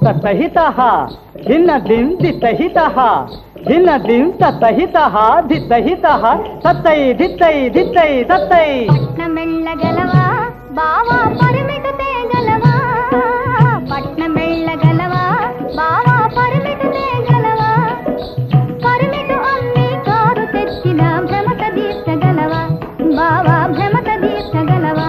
తతహితః ధిన్నదిం దితహితః ధిన్నదిం తతహితః దితహితః తత్తై దిత్తై దిత్తై తత్తై పట్నమెళ్ళగలవా బావా పరిమిత తేగలవా పట్నమెళ్ళగలవా బావా పరిమిత తేగలవా పరిమిత అన్ని కారు తెచ్చిన భ్రమత తీర్చగలవా బావా భ్రమత తీర్చగలవా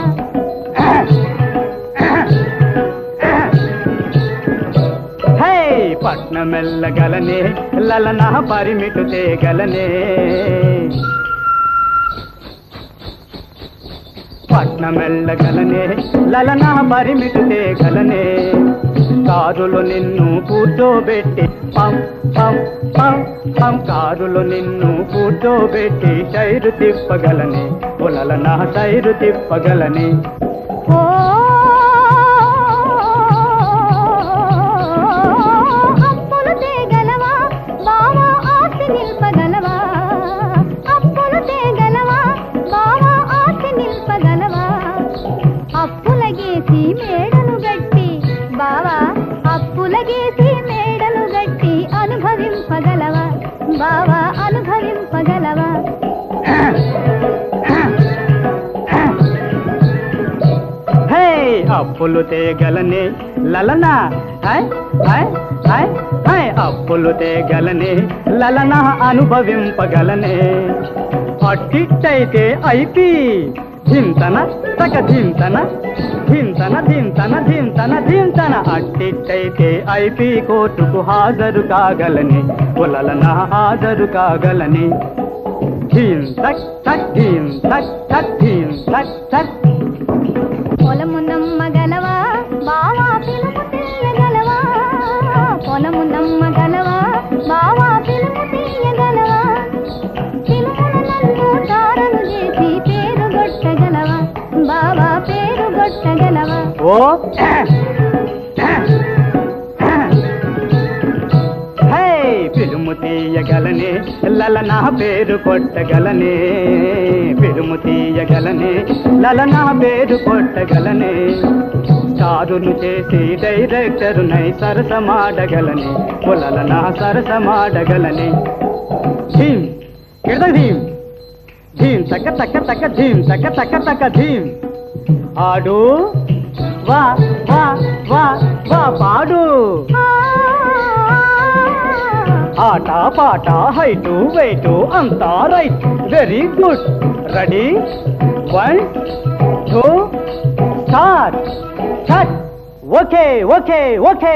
పట్నమెల్లగలనే లలన పరిమిటు తేగలనే పట్నమెల్లగలనే లలన పరిమిటు తేగలనే కారులో నిన్ను కూర్చోబెట్టి పం పం పం పం కారులో నిన్ను కూర్చోబెట్టి టైరు తిప్పగలనే ఓ లలన టైరు తిప్పగలనే ఓ అప్పులగేసి మేడలు గట్టి బావా అప్పులగేసి మేడలు గట్టి అనుభవింపగలవా బావా అనుభవింపగలవా అప్పులు తేగలనే లలన అప్పులు తేగలనే లలన అనుభవింపగలనే అట్టిట్టయితే ఐపి ధింతన తక ధింతన ధింతన ధింతన ధింతన ధింతన అట్టిట్టయితే ఐపి కోర్టుకు హాజరు కాగలని లలన హాజరు కాగలని ధీం తక్ తక్ ధీం తక్ తక్ ధీం తక్ తక్ పొలము నమ్మగలవా బావా పిలుపు తీయగలవా పొలము నమ్మగలవా బావా పిలుపు తీయగలవా పిలుపును నన్ను తారను చేసి పేరు గొట్టగలవా బావా పేరు గొట్టగలవా ఓ పిలుము తీయగలనే లలన పేరు కొట్టగలనే పిలుము తీయగలనే లలన పేరు కొట్టగలనే స్టారును చేసి డైరెక్టరునై సరసమాడగలనే ఓ లలన సరసమాడగలనే ధీం కిడద ధీం ధీం తక్క తక్క తక్క ధీం తక్క తక్క తక్క ధీం ఆడు వా వా వా వా పాడు ఆట పాట హైటు వెయిటు అంతా right very good ready 1 2 start okay okay okay